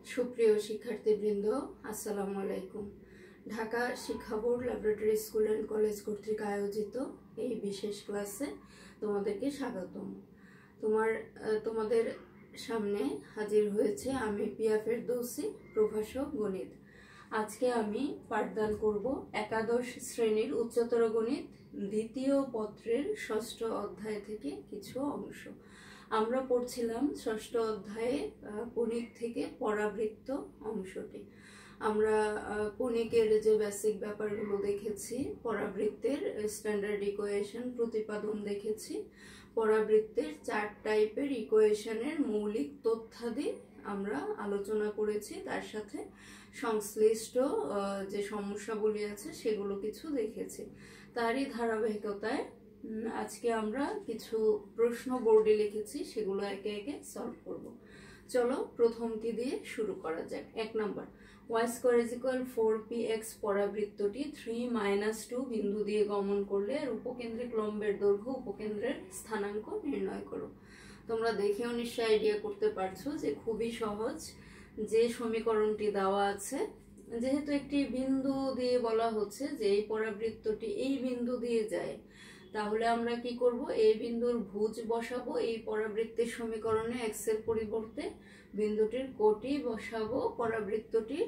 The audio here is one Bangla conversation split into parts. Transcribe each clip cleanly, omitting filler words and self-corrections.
সুপ্রিয় শিক্ষার্থীবৃন্দ, আসসালামু আলাইকুম। ঢাকা শিক্ষা board laboratory school and college কর্তৃক আয়োজিত এই বিশেষ ক্লাসে তোমাদেরকে স্বাগতম। তোমাদের সামনে হাজির হয়েছে আমি পিয়া ফেরদৌসী, প্রভাষক গণিত। আজকে আমি পাঠদান করব একাদশ শ্রেণীর উচ্চতর গণিত দ্বিতীয় পত্রের ষষ্ঠ অধ্যায় থেকে কিছু অংশ। আমরা পড়ছিলাম ষষ্ঠ অধ্যায়ে কণিক থেকে পরাবৃত্ত অংশটি। আমরা কণিকের যে বেসিক ব্যাপারগুলো দেখেছি, পরাবৃত্তের স্ট্যান্ডার্ড ইকুয়েশন প্রতিপাদন দেখেছি, পরাবৃত্তের 4 টাইপের ইকুয়েশনের মৌলিক তথ্যাদি আমরা আলোচনা করেছি, তার সাথে সংশ্লিষ্ট যে সমস্যাগুলি আছে সেগুলো কিছু দেখেছি। তারই ধারাবাহিকতায় আজকে আমরা কিছু প্রশ্ন বোর্ডে লিখেছি, সেগুলো একে একে সলভ করব। চলো প্রথমটি দিয়ে শুরু করা যাক। 1 নম্বর, y² = 4px পরাবৃত্তটি 3 - 2 বিন্দু দিয়ে গমন করলে এর উপকেন্দ্রিক লম্বের দৈর্ঘ্য উপকেন্দ্রের স্থানাঙ্ক নির্ণয় করো। তোমরা দেখেও নিশ্চয়ই আইডিয়া করতে পারছো যে খুবই সহজ। যে সমীকরণটি দেওয়া আছে, যেহেতু একটি বিন্দু দিয়ে বলা হচ্ছে যে এই পরাবৃত্তটি এই বিন্দু দিয়ে যায়, তাহলে আমরা কি করব, এই বিন্দুর ভুজ বসাবো এই পরাবৃত্তের সমীকরণে x এর পরিবর্তে, বিন্দুটির কোটি বসাবো পরাবৃত্তটির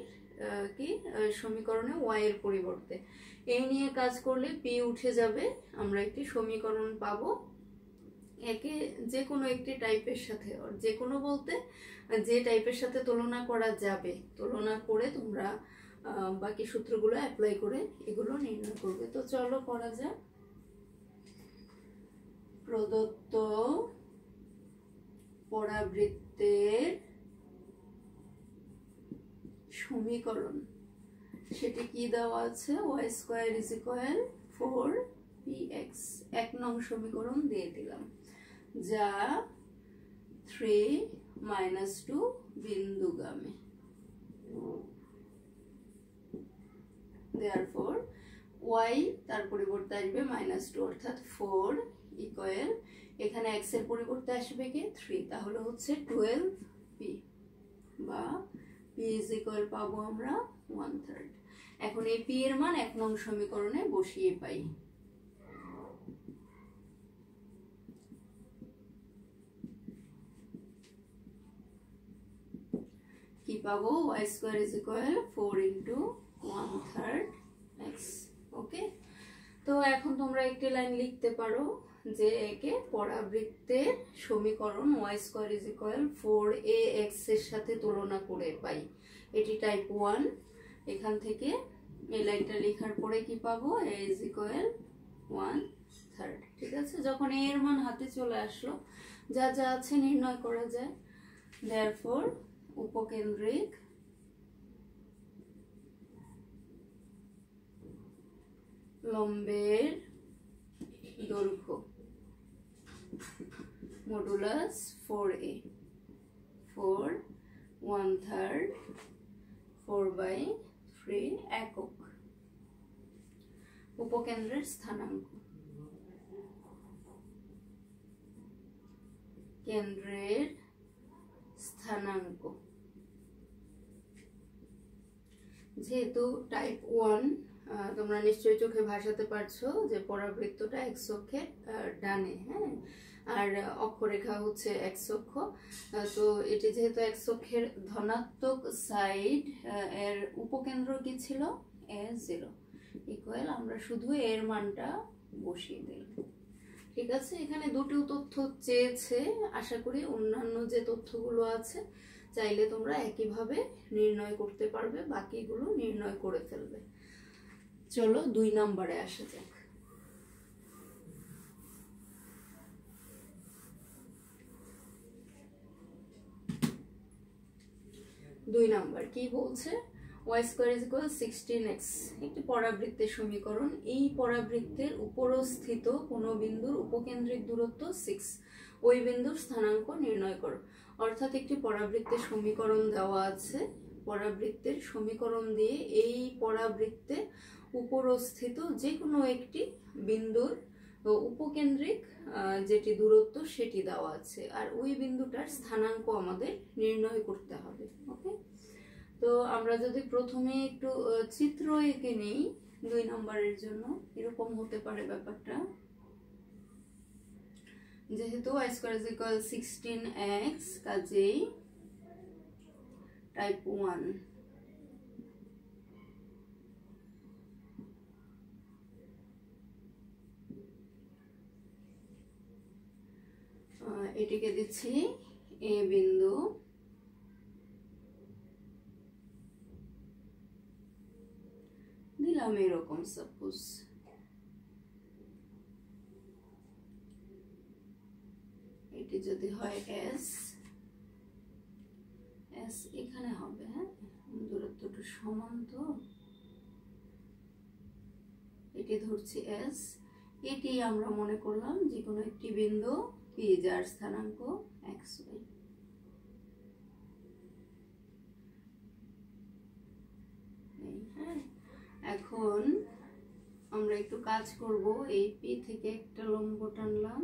সমীকরণে y এর পরিবর্তে। এই নিয়ে কাজ করলে p উঠে যাবে, আমরা একটি সমীকরণ পাবো। একে যে কোনো একটি টাইপের সাথে, যে কোনো বলতে যে টাইপের সাথে তুলনা করা যাবে, তুলনা করে তোমরা বাকি সূত্রগুলো অ্যাপ্লাই করে এগুলো নির্ণয় করবে। তো চলো করা যাক। প্রদত্ত পরাবৃত্তের সমীকরণ, সেটি কি দেওয়া আছে, y² = 4px। 1 নং সমীকরণ দিয়ে দিলাম, যা 3 - 2 বিন্দুগামী। therefore y তার পরিবর্তে আসবে -2, অর্থাৎ 4 ইকুয়াল, এখানে x এর পরিবর্তে আসবে কি 3, তাহলে হচ্ছে 12p, বা p = পাবো আমরা 1/3। এখন এই p এর মান 1 নং সমীকরণে বসিয়ে পাই। কি পাবো, y² = 4 × 1/3 x। ওকে, তো এখন তোমরা একটি লাইন লিখতে পারো যে একে পরাবৃত্তের সমীকরণ y² = 4ax এর সাথে তুলনা করে পাই। এটি টাইপ 1। এখান থেকে এই লাইনটা লেখার পরে কি পাবো, a = 1/3। ঠিক আছে, যখন a এর মান হাতে চলে আসলো, যা যা আছে নির্ণয় করা যায়। therefore উপকেন্দ্রিক লম্বের দৈর্ঘ্য মডুলাস 4a, 4 1/3 4/3 একক। উপকেন্দ্রের স্থানাঙ্ক, কেন্দ্রের স্থানাঙ্ক, যেহেতু টাইপ 1, তোমরা নিশ্চয়ই চোখে ভাসাতে পারছো যে পরাবৃত্তটা x অক্ষের ডানে, হ্যাঁ, আর অক্ষরেখা হচ্ছে x অক্ষ। তো এটি যেহেতু x অক্ষের ধনাত্মক সাইড, এর উপকেন্দ্র কি ছিল, a0 ইকুয়াল, আমরা শুধু এর মানটা বসিয়ে দিলাম। ঠিক আছে, এখানে দুটো তথ্য চেয়েছে, আশা করি অন্যান্য যে তথ্যগুলো আছে চাইলে তোমরা একইভাবে নির্ণয় করতে পারবে, বাকিগুলো নির্ণয় করে ফেলবে। চলো 2 নম্বরে আসা যাক। 2 নম্বর কি বলছে, y² = 16x একটি পরাবৃত্তের সমীকরণ। এই পরাবৃত্তের উপরস্থিত কোনো বিন্দুর উপকেন্দ্রিক দূরত্ব 6, ওই বিন্দুর স্থানাঙ্ক নির্ণয় করো। অর্থাৎ একটি পরাবৃত্তের সমীকরণ দেওয়া আছে, পরাবৃত্তের সমীকরণ দিয়ে এই পরাবৃত্তে উপরস্থিত যে কোনো একটি বিন্দুর উপকেন্দ্রিক যেটি দূরত্ব সেটি দেওয়া আছে, আর ওই বিন্দুটার স্থানাঙ্ক আমাদের নির্ণয় করতে হবে। ওকে, তো আমরা যদি প্রথমে একটু চিত্র এঁকে নিই 2 নম্বরের জন্য, এরকম হতে পারে ব্যাপারটা। যেহেতু y square is equal 16x, কাজেই টাইপ 1। এটিকে দিচ্ছি এ বিন্দু, দিলাম এরকম সাপোজ। এটি যদি হয় এস, এস এখানে হবে, হ্যাঁ দূরত্বটা সমান, তো এটি ধরছি এস। এটি আমরা মনে করলাম যে কোনো একটি বিন্দু পি, যার স্থানাঙ্ক এক্স ওয়াই। হ্যাঁ, এখন আমরা একটু কাজ করব। এই পি থেকে একটা লম্ব টানলাম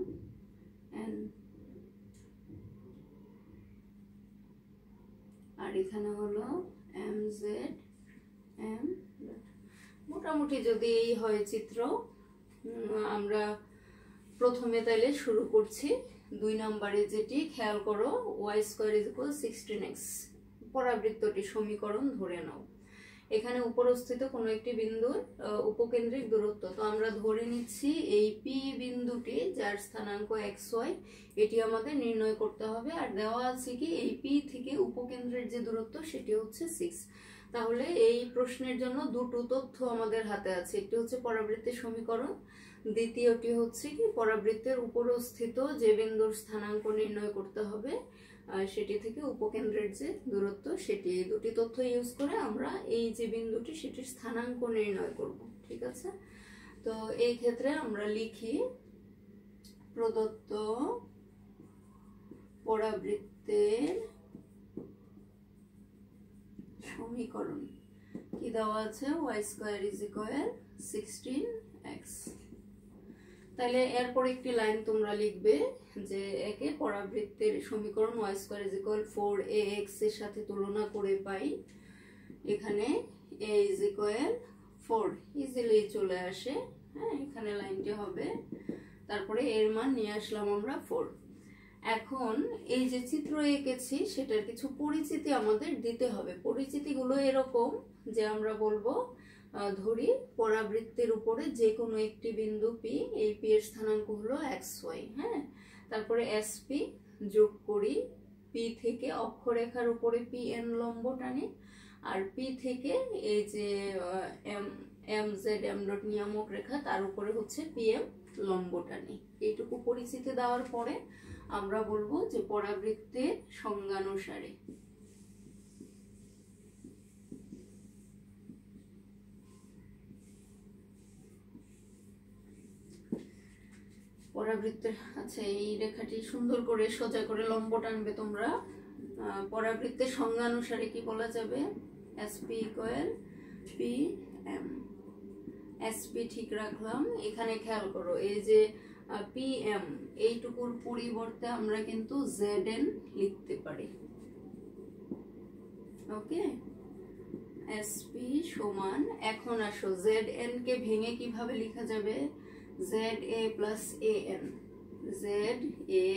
এন, আর এখানে হলো এম জেড এম। মোটামুটি যদি এই হয় চিত্র, আমরা প্রথমে তাইলে শুরু করছি 2 নম্বরে, যেটি খেয়াল করো y square is equal 16x, পরাবৃত্তটি সমীকরণ ধরে নাও। এখানে উপরস্থিত কোনো একটি বিন্দুর উপকেন্দ্রিক দূরত্ব, তো আমরা ধরে নিচ্ছি এই পি বিন্দুটি, যার স্থানাঙ্ক xy, এটি আমাদের নির্ণয় করতে হবে। আর দেওয়া আছে কি এই পি থেকে উপকেন্দ্রের যে দূরত্ব সেটি হচ্ছে 6। তাহলে এই প্রশ্নের জন্য দুটো তথ্য আমাদের হাতে আছে, একটি হচ্ছে পরাবৃত্তের সমীকরণ, দ্বিতীয়টি হচ্ছে কি পরাবৃত্তের উপরস্থিত যে বিন্দুর স্থানাঙ্ক নির্ণয় করতে হবে, সেটি থেকে উপকেন্দ্রের যে দূরত্ব সেটি। এই দুটি তথ্য ইউজ করে আমরা এই যে বিন্দুটি সেটির স্থানাঙ্ক নির্ণয় করব। ঠিক আছে, তো এই ক্ষেত্রে আমরা লিখি প্রদত্ত পরাবৃত্তের সমীকরণ কি দেওয়া আছে, y square is equal 16x। তাহলে এরপর একটি লাইন তোমরা লিখবে যে একে পরাবৃত্তের সমীকরণ y square is equal 4ax এর সাথে তুলনা করে পাই। এখানে a ইজ ইকুয়াল 4 ইজিলি চলে আসে, হ্যাঁ এখানে লাইনটি হবে, তারপরে এর মান নিয়ে আসলাম আমরা 4। এখন এই যে চিত্র এঁকেছি সেটার কিছু পরিচিতি আমাদের দিতে হবে। পরিচিতিগুলো এরকম যে আমরা বলবো ধরি পরাবৃত্তের উপরে যে কোনো একটি বিন্দু পি, এই পি এর স্থানাঙ্ক হলো xy, হ্যাঁ তারপরে এসপি যোগ করি, পি থেকে অক্ষরেখার উপরে পি এন লম্ব টানি, আর পি থেকে এই যে এম জেড এম ডট নিয়ামক রেখা তার উপরে হচ্ছে পি এম লম্ব টানি। এইটুকু পরিচিতি দেওয়ার পরে আমরা বলবো যে পরাবৃত্তের সংজ্ঞানুসারে পরাবৃত্তের, আচ্ছা এই রেখাটি সুন্দর করে সোজা করে লম্ব টানবে তোমরা। পরাবৃত্তের সংজ্ঞানুসারে কি বলা যাবে, SP equal P M. SP ঠিক রাখলাম। এখানে খেয়াল করো এই যে পি এম, এইটুকুর পরিবর্তে আমরা কিন্তু জেড এন লিখতে পারি। ওকে, এসপি সমান, এখন আসো জেড এন কে ভেঙে কিভাবে লেখা যাবে, Z A plus A N, Z A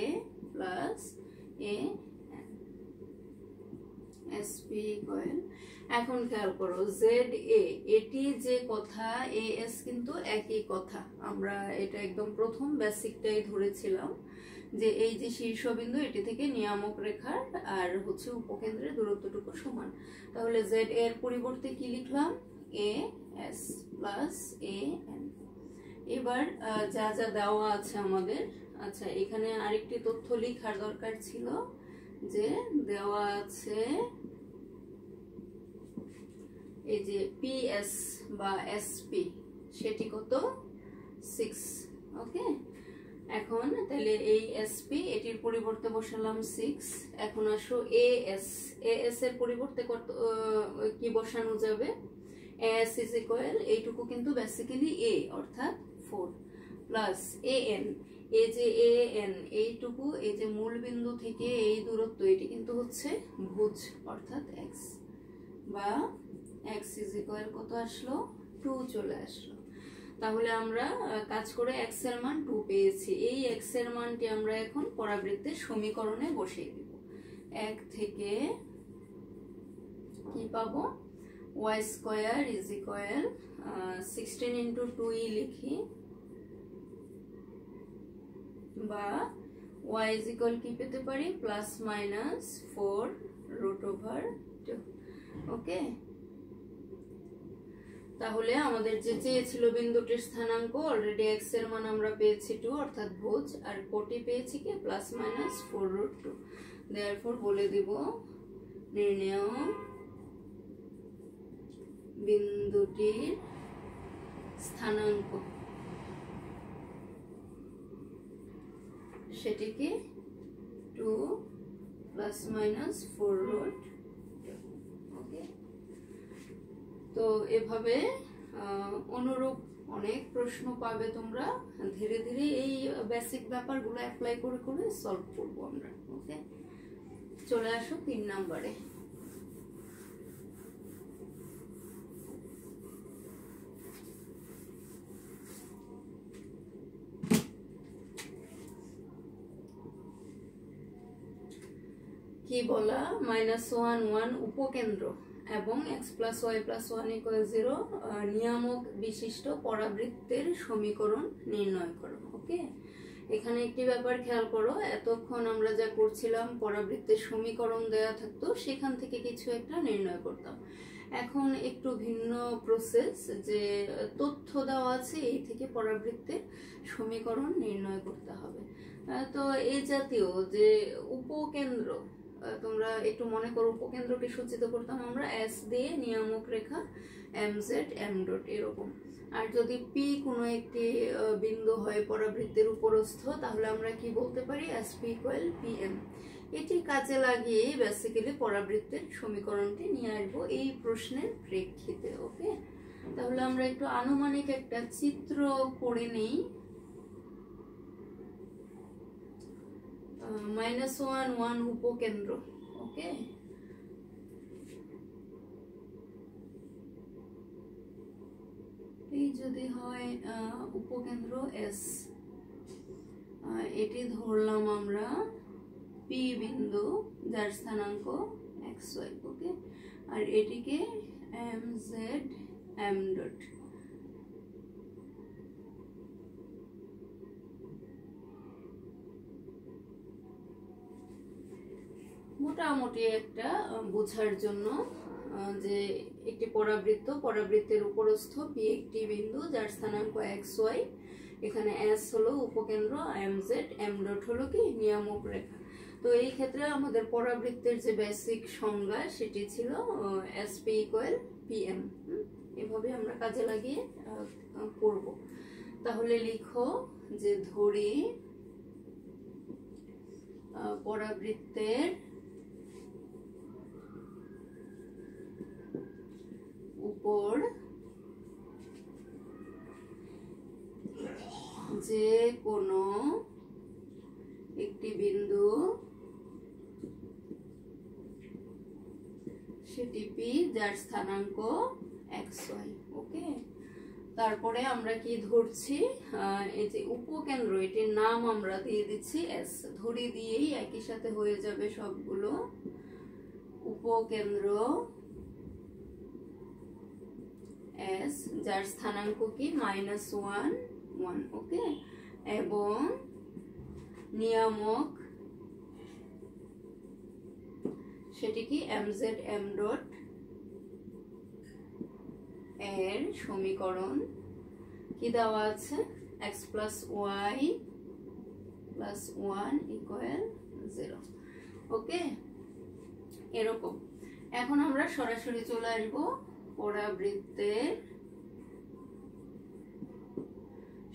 plus A N, SP equal. এখন খেয়াল করো জেড এ, এটি যে কথা, এ এস কিন্তু একই কথা। আমরা এটা একদম প্রথম বেসিকটাই ধরেছিলাম যে এই যে শীর্ষবিন্দু এটি থেকে নিয়ামক রেখার আর হচ্ছে উপকেন্দ্রের দূরত্বটুকু সমান। তাহলে জেড এর পরিবর্তে কি লিখলাম, A S plus A N. এবার যা যা দেওয়া আছে আমাদের, আচ্ছা এখানে আরেকটি তথ্য লেখার দরকার ছিল যে দেওয়া আছে এই যে পিএস বা এসপি সেটি কত 6। ওকে, এখন তাহলে এই এসপি এটির পরিবর্তে বসালাম 6। এখন আসো এএস, এএস এর পরিবর্তে কত কি বসানো যাবে, এএস ইজ ইকুয়াল এইটুকু কিন্তু বেসিক্যালি এ অর্থাৎ 4 প্লাস এএন, এই যে এএন এইটুকু এই যে মূল বিন্দু থেকে এই দূরত্ব এটি কিন্তু হচ্ছে ভুজ অর্থাৎ এক্স, বা x ইজ ইকুয়াল কত আসলো 2 চলে আসলো। তাহলে আমরা কাজ করে x এর মান 2 পেয়েছি। এই x এর মানটি আমরা এখন পরাবৃত্তের সমীকরণে বসিয়ে দিব। 1 থেকে কি পাবো, y square is equal 16 into 2e লিখি, বা y ইজ ইকুয়াল কি পেতে পারি প্লাস মাইনাস 4 রুট ওভার 2। ওকে, তাহলে আমাদের যে চেয়েছিল বিন্দুটির স্থানাঙ্ক, অলরেডি x এর মান আমরা পেয়েছি 2 অর্থাৎ ভুজ, আর কোটি পেয়েছি কি প্লাস মাইনাস 4 রুট 2। দেয়ারফর বলে দিব নির্ণেয় বিন্দুটির স্থানাঙ্ক, সেটিকে 2 প্লাস মাইনাস 4 রুট। ওকে, তো এভাবে অনুরূপ অনেক প্রশ্ন পাবে তোমরা। ধীরে ধীরে এই বেসিক ব্যাপারগুলো অ্যাপ্লাই করে করে সলভ করবো আমরা। ওকে, চলে আসো 3 নম্বরে। কি বলা, -1 1 উপকেন্দ্র এবং x plus y plus 1 equal 0 নিয়ামক বিশিষ্ট পরাবৃত্তের সমীকরণ নির্ণয় করো। ওকে, এখানে একটি ব্যাপার খেয়াল করো, এতক্ষণ আমরা যা করছিলাম পরাবৃত্তের সমীকরণ দেয়া থাকতো, সেখান থেকে কিছু একটা নির্ণয় করতাম। এখন একটু ভিন্ন প্রসেস, যে তথ্য দেওয়া আছে এই থেকে পরাবৃত্তের সমীকরণ নির্ণয় করতে হবে। তো এই জাতীয় যে উপকেন্দ্র, তোমরা একটু মনে করো, উপকেন্দ্রকে সূচিত করতাম আমরা s দিয়ে নিয়ামক রেখা mz m ডট এরকম। আর যদি p কোনো একটি বিন্দু হয় পরাবৃত্তের উপরস্থ, তাহলে আমরা কি বলতে পারি sp ইকুয়াল pm। এটি কাজে লাগিয়ে বেসিক্যালি পরাবৃত্তের সমীকরণটি নিয়ে আসবো এই প্রশ্নের প্রেক্ষিতে। ওকে, তাহলে আমরা একটু আনুমানিক একটা চিত্র করে নেই। -1 1 উপকেন্দ্র। ওকে, এই যদি হয় উপকেন্দ্র s, এটি ধরলাম আমরা p বিন্দু, যার স্থানাঙ্ক xy। ওকে, আর এটিকে mz m ডট। মোটামুটি একটা বোঝার জন্য যে একটি পরাবৃত্তের উপরস্থ p একটি বিন্দু, যার স্থানাঙ্ক xy, এখানে s হলো উপকেন্দ্র, mz m ডট হলো কি নিয়ামক রেখা। তো এই ক্ষেত্রে আমাদের পরাবৃত্তের যে বেসিক সংজ্ঞা সেটি ছিল sp ইকুয়াল pm। এভাবে আমরা কাজে লাগিয়ে করব। তাহলে লিখো যে ধরি পরাবৃত্তের উপর যে কোনো একটি বিন্দু, সেটি p, যার স্থানাঙ্ক xy। ওকে, তারপরে আমরা কি ধরছি, এই যে উপকেন্দ্র, এটির নাম আমরা দিয়ে দিচ্ছি s। ধরি দিয়েই একই সাথে হয়ে যাবে সবগুলো। উপকেন্দ্র s, যার স্থানাঙ্ক কি -1 1। ওকে, এবং নিয়ামক সেটি কি mz m ডট। এর সমীকরণ কি দেওয়া আছে, x plus y plus 1 equal 0। ওকে, এরকম। এখন আমরা সরাসরি চলে আসবো পরাবৃত্তের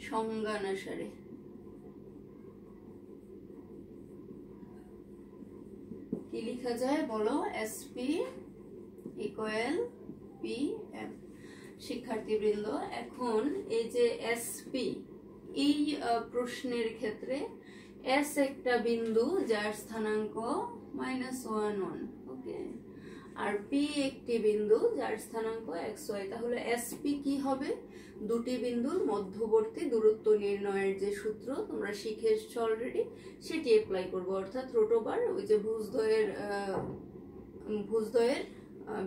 সংজ্ঞানুসারে। কি লেখা যায় বলো, sp ইকুয়াল pm। শিক্ষার্থীবৃন্দ, এখন এই যে sp, এই প্রশ্নের ক্ষেত্রে s একটা বিন্দু, যার স্থানাঙ্ক -1 1। ওকে, আর পি একটি বিন্দু যার স্থানাঙ্ক xy। তাহলে এসপি কি হবে? দুটি বিন্দুর মধ্যবর্তী দূরত্ব নির্ণয়ের যে সূত্র তোমরা শিখে এসছো অলরেডি, সেটি অ্যাপ্লাই করবো। অর্থাৎ রোটোবার ওই যে ভুজদ্বয়ের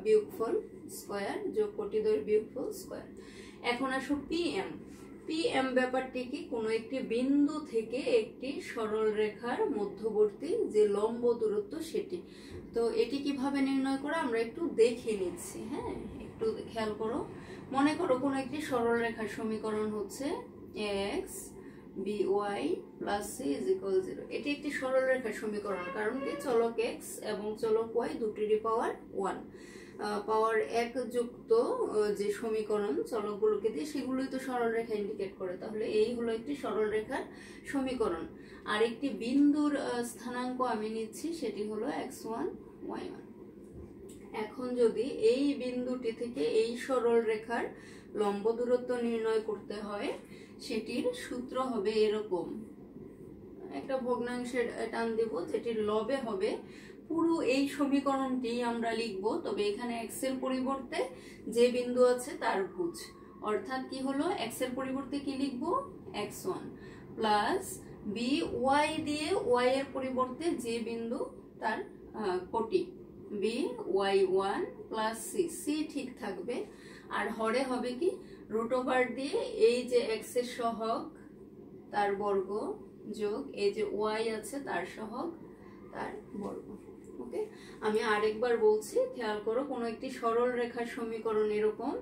বিয়োগফল স্কয়ার যোগ কোটিদ্বয়ের বিয়োগফল স্কয়ার। এখন আসো পিএম ব্যাপারটি কি? কোনো একটি বিন্দু থেকে একটি সরল রেখার মধ্যবর্তী যে লম্ব দূরত্ব সেটি। তো এটি কিভাবে নির্ণয় করা আমরা একটু দেখে নিচ্ছি। হ্যাঁ, একটু খেয়াল করো। মনে করো কোনো একটি সরল রেখার সমীকরণ হচ্ছে x by plus c is equal 0। এটি একটি সরল রেখার সমীকরণ, কারণ কি চলক এক্স এবং চলক ওয়াই দুটিরই পাওয়ার 1, পাওয়ার 1 যুক্ত যে সমীকরণ চলকগুলোকে দিয়ে সেগুলোই তো সরল রেখা ইন্ডিকেট করে। তাহলে এই হলো একটি সরল রেখার সমীকরণ। আর একটি বিন্দুর স্থানাঙ্ক আমি নিচ্ছি, সেটি হলো x1 y1। এখন যদি এই বিন্দুটি থেকে এই সরল রেখার লম্ব দূরত্ব নির্ণয় করতে হয়, সেটির সূত্র হবে এরকম। একটা ভগ্নাংশের টান দিব, যেটির লবে হবে পুরো এই সমীকরণটি আমরা লিখব, তবে এখানে x এর পরিবর্তে যে বিন্দু আছে তার ভুজ। অর্থাৎ কি হলো, x এর পরিবর্তে কি লিখব, x1 প্লাস বি ওয়াই দিয়ে y এর পরিবর্তে যে বিন্দু তার কোটি by1 প্লাস সি ঠিক থাকবে। আর হরে হবে কি, রুট ওভার দিয়ে এই যে x এর সহগ তার বর্গ যোগ এই যে y আছে তার সহগ তার বর্গ। ওকে, আমি আরেকবার বলছি, খেয়াল করো। কোনো একটি সরল রেখার সমীকরণ এরকম,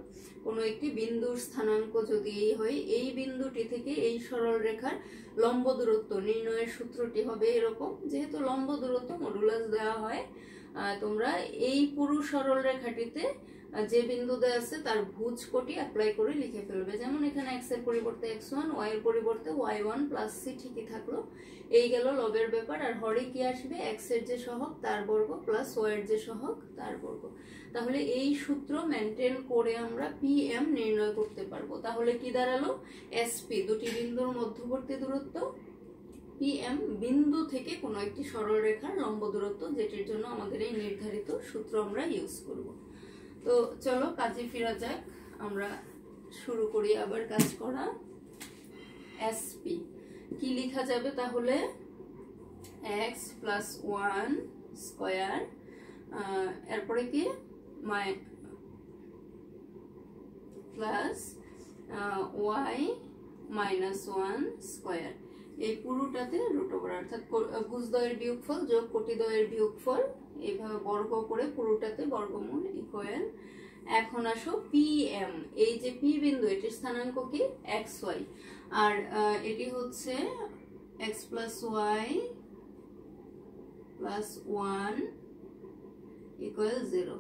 কোনো একটি বিন্দুর স্থানাঙ্ক যদি এই হয়, এই বিন্দুটি থেকে এই সরল রেখার লম্ব দূরত্ব নির্ণয়ের সূত্রটি হবে এরকম। যেহেতু লম্ব দূরত্ব মডুলাস দেওয়া হয়, তোমরা এই পুরো সরল রেখাটিতে যে বিন্দু দেওয়া আছে তার ভুজ কোটি অ্যাপ্লাই করে লিখে ফেলবে। যেমন এখানে x এর পরিবর্তে x1, y এর পরিবর্তে y1 প্লাস সি ঠিকই থাকলো। এই গেল লবের ব্যাপার। আর হরে কি আসবে, x এর যে সহগ তার বর্গ প্লাস y এর যে সহগ তার বর্গ। তাহলে এই সূত্র মেনটেন করে আমরা পিএম নির্ণয় করতে পারবো। তাহলে কি দাঁড়ালো, এসপি দুটি বিন্দুর মধ্যবর্তী দূরত্ব, পিএম বিন্দু থেকে কোনো একটি সরল রেখার লম্ব দূরত্ব, যেটির জন্য আমাদের এই নির্ধারিত সূত্র আমরা ইউজ করব। তো চলো কাজে ফেরা যাক, আমরা শুরু করি আবার কাজ করা। এসপি কি লেখা যাবে তাহলে, x প্লাস 1 স্কয়ার, এরপরে কি প্লাস y মাইনাস 1 স্কয়ার। এই পুরোটাতে রুট ওভার, অর্থাৎ ভুজদ্বয়ের বিয়োগফল যোগ কোটিদ্বয়ের বিয়োগফল, এইভাবে বর্গ করে পুরোটাতে বর্গমূল ইকুয়াল। এখন আসো পিএম, এই যে পি বিন্দু এটির স্থানাঙ্ক কি xy, আর এটি হচ্ছে x plus y plus 1 equal 0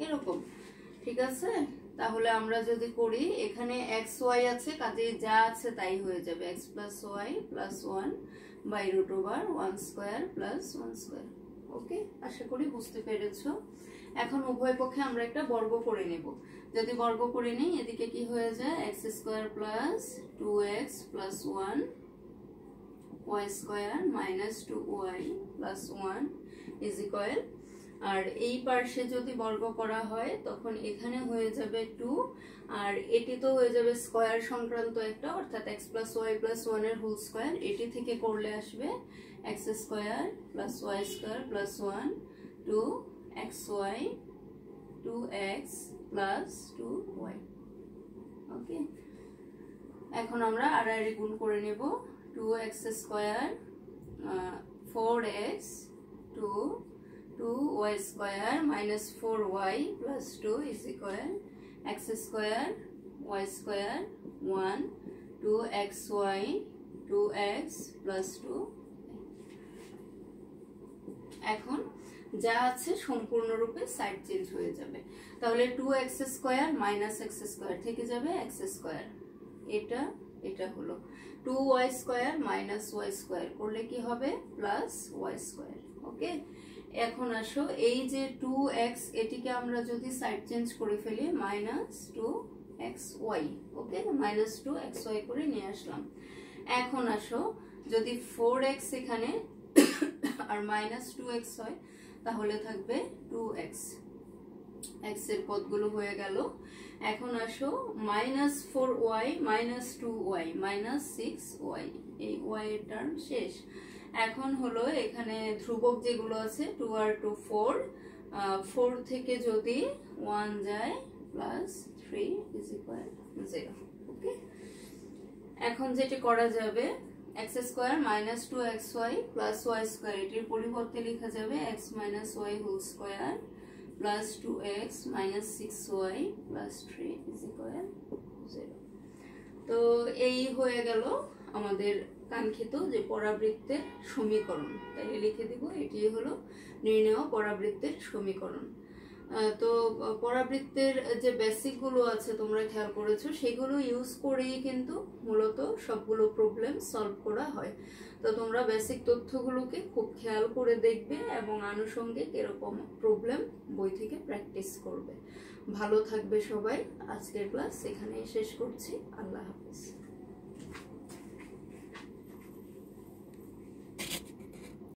এরকম। ঠিক আছে, তাহলে আমরা যদি করি, এখানে xy আছে, কাজে যা আছে তাই হয়ে যাবে, x plus y plus 1 by root over 1 square plus 1 square. Okay, আশা করি বুঝতে পেরেছো। এখন উভয় পক্ষে আমরা একটা বর্গ করে নেব। যদি বর্গ করে নিই, এদিকে কি হয়ে যায়, x square plus 2x plus 1 y square minus 2y plus 1 is equal. আর এই পার্শ্বে যদি বর্গ করা হয় তখন এখানে হয়ে যাবে 2, আর এটি তো হয়ে যাবে স্কয়ার সংক্রান্ত একটা, অর্থাৎ x প্লাস y প্লাস 1 এর হোল স্কয়ার। এটি থেকে করলে আসবে x square plus y square plus 1 2xy 2x plus 2y। ওকে, এখন আমরা আড়াআড়ি গুণ করে নেব। 2x square 4x 2y square minus 4y plus 2 is equal x square y square 1 2xy 2x plus 2। এখন যা আছে সম্পূর্ণরূপে সাইড চেঞ্জ হয়ে যাবে। তাহলে 2x square minus x square থেকে যাবে x স্কয়ার, এটা হলো 2y square minus y square করলে কি হবে, প্লাস y স্কয়ার। ওকে, এখন আসো এই যে 2x, এটিকে আমরা যদি সাইড চেঞ্জ করে ফেলি মাইনাস 2xy। ওকে, মাইনাস 2xy করে নিয়ে আসলাম। এখন আসো যদি 4x এখানে আর মাইনাস 2x হয়, তাহলে থাকবে 2x। x এর পদগুলো হয়ে গেল। এখন আসো -4y -2y -6y, এই y এর টার্ম শেষ। এখন হলো এখানে ধ্রুবক যেগুলো আছে 2 আর 2 4, 4 থেকে যদি 1 যায় +3 = 0। ওকে, এখন যেটা করা যাবে x² - 2xy + y², এটির পরিবর্তে লেখা যাবে x - y² + 2x - 6y + 3 = 0। তো এই হয়ে গেল আমাদের কাঙ্ক্ষিত যে পরাবৃত্তের সমীকরণ। তাই লিখে দিব এটি হলো নির্ণেয় পরাবৃত্তের সমীকরণ। তো পরাবৃত্তের যে বেসিক গুলো আছে তোমরা খেয়াল করেছো, সেগুলো ইউজ করেই কিন্তু মূলত সবগুলো প্রবলেম সলভ করা হয়। তো তোমরা বেসিক তথ্যগুলোকে খুব খেয়াল করে দেখবে এবং আনুষঙ্গিক এরকম প্রবলেম বই থেকে প্র্যাকটিস করবে। ভালো থাকবে সবাই। আজকের ক্লাস এখানেই শেষ করছি। আল্লাহ হাফেজ।